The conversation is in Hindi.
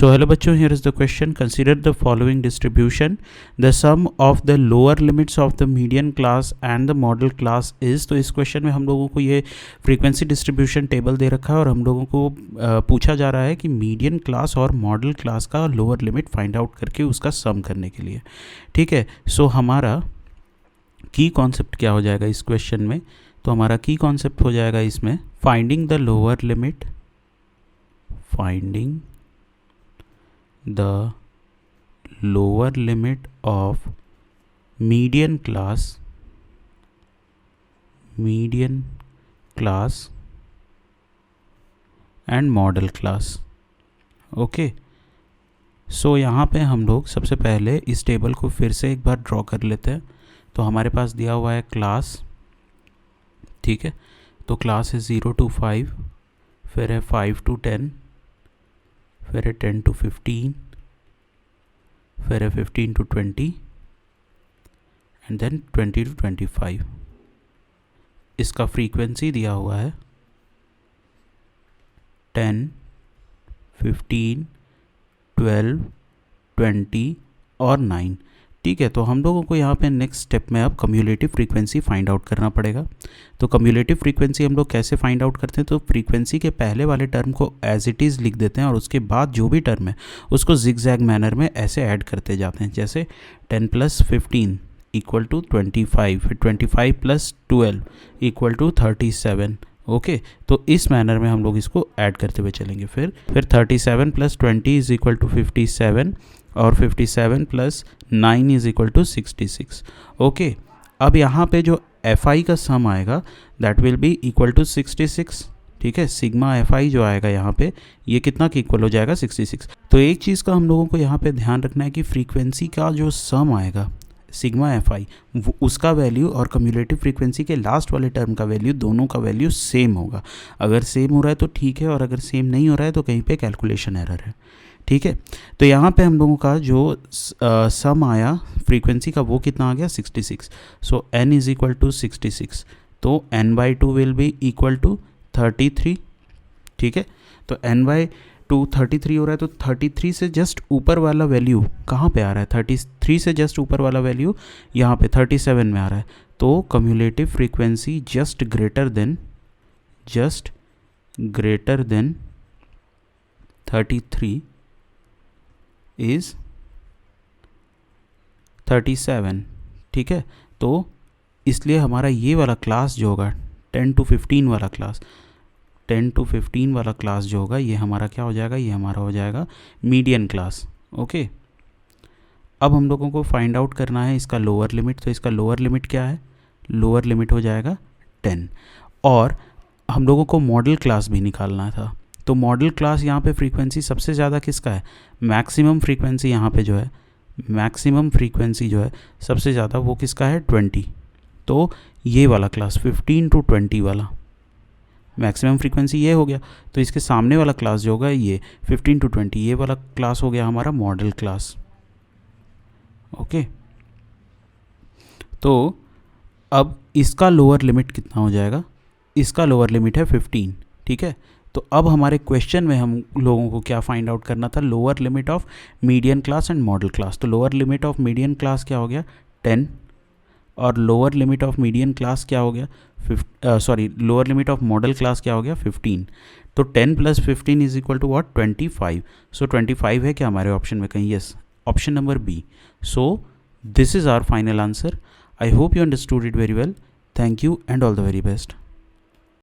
So hello बच्चों, here is the question. Consider the following distribution. The sum of the lower limits of the median class and the model class is. तो इस क्वेश्चन में हम लोगों को ये फ्रीक्वेंसी डिस्ट्रीब्यूशन टेबल दे रखा है और हम लोगों को पूछा जा रहा है कि मीडियन क्लास और मॉडल क्लास का लोअर लिमिट फाइंड आउट करके उसका सम करने के लिए। ठीक है, सो हमारा की कॉन्सेप्ट क्या हो जाएगा इस क्वेश्चन में? तो हमारा की कॉन्सेप्ट हो जाएगा इसमें फाइंडिंग द लोअर लिमिट, फाइंडिंग the lower limit of median class and model class। Okay, so यहाँ पे हम लोग सबसे पहले इस टेबल को फिर से एक बार ड्रॉ कर लेते हैं। तो हमारे पास दिया हुआ है क्लास, ठीक है, तो क्लास है 0 to 5, फिर है 5 to 10, फिर है 10 to 15, फिर है 15 to 20 एंड देन 20 to 25। इसका फ्रीक्वेंसी दिया हुआ है 10, 15, 12, 20 और 9। ठीक है, तो हम लोगों को यहाँ पे नेक्स्ट स्टेप में अब कम्युलेटिव फ्रीक्वेंसी फाइंड आउट करना पड़ेगा। तो कम्युलेटिव फ्रीक्वेंसी हम लोग कैसे फाइंड आउट करते हैं? तो फ्रीक्वेंसी के पहले वाले टर्म को एज इट इज़ लिख देते हैं और उसके बाद जो भी टर्म है उसको जिगजैग मैनर में ऐसे ऐड करते जाते हैं। जैसे 10 + 15 = 25, फिर 25 + 12 = 37। ओके, तो इस मैनर में हम लोग इसको ऐड करते हुए चलेंगे। फिर 37 + 20 = 57 और 57 + 9 = 66। ओके, अब यहाँ पे जो fi का सम आएगा that will be equal to 66। ठीक है, सिग्मा fi जो आएगा यहाँ पे ये कितना के इक्वल हो जाएगा? 66। तो एक चीज़ का हम लोगों को यहाँ पे ध्यान रखना है कि फ्रीक्वेंसी का जो सम आएगा सिग्मा fi उसका वैल्यू और कम्युलेटिव फ्रीक्वेंसी के लास्ट वाले टर्म का वैल्यू, दोनों का वैल्यू सेम होगा। अगर सेम हो रहा है तो ठीक है, और अगर सेम नहीं हो रहा है तो कहीं पे कैलकुलेशन एरर है। ठीक है, तो यहाँ पे हम लोगों का जो सम आया फ्रीक्वेंसी का वो कितना आ गया? 66। सो n = 66, तो n/2 will be equal to 33। ठीक है, तो n/2 33 हो रहा है, तो 33 से जस्ट ऊपर वाला वैल्यू कहाँ पे आ रहा है? 33 से जस्ट ऊपर वाला वैल्यू यहाँ पे 37 में आ रहा है। तो cumulative frequency just greater than 33 is 37। ठीक है, तो इसलिए हमारा ये वाला क्लास जो होगा 10 to 15 वाला क्लास, 10 to 15 वाला क्लास जो होगा ये हमारा क्या हो जाएगा? ये हमारा हो जाएगा मीडियन क्लास। ओके, अब हम लोगों को फाइंड आउट करना है इसका लोअर लिमिट। तो इसका लोअर लिमिट क्या है? लोअर लिमिट हो जाएगा 10। और हम लोगों को मॉडल क्लास भी निकालना था। तो मॉडल क्लास यहाँ पे फ्रीक्वेंसी सबसे ज़्यादा किसका है? मैक्सिमम फ्रीक्वेंसी यहाँ पे जो है, मैक्सिमम फ्रीक्वेंसी जो है सबसे ज़्यादा वो किसका है? 20। तो ये वाला क्लास 15 to 20 वाला मैक्सिमम फ्रीक्वेंसी ये हो गया। तो इसके सामने वाला क्लास जो होगा ये 15 to 20, ये वाला क्लास हो गया हमारा मॉडल क्लास। ओके, तो अब इसका लोअर लिमिट कितना हो जाएगा? इसका लोअर लिमिट है 15। ठीक है, तो अब हमारे क्वेश्चन में हम लोगों को क्या फाइंड आउट करना था? Lower limit of median class and modal class. तो lower limit of median class क्या हो गया? 10। और lower limit of median class क्या हो गया? Lower limit of modal class क्या हो गया? 15। तो 10 + 15 = व्हाट? 25। सो 25 है क्या हमारे ऑप्शन में कहीं? Yes, option number B. So this is our final answer. I hope you understood it very well. Thank you and all the very best.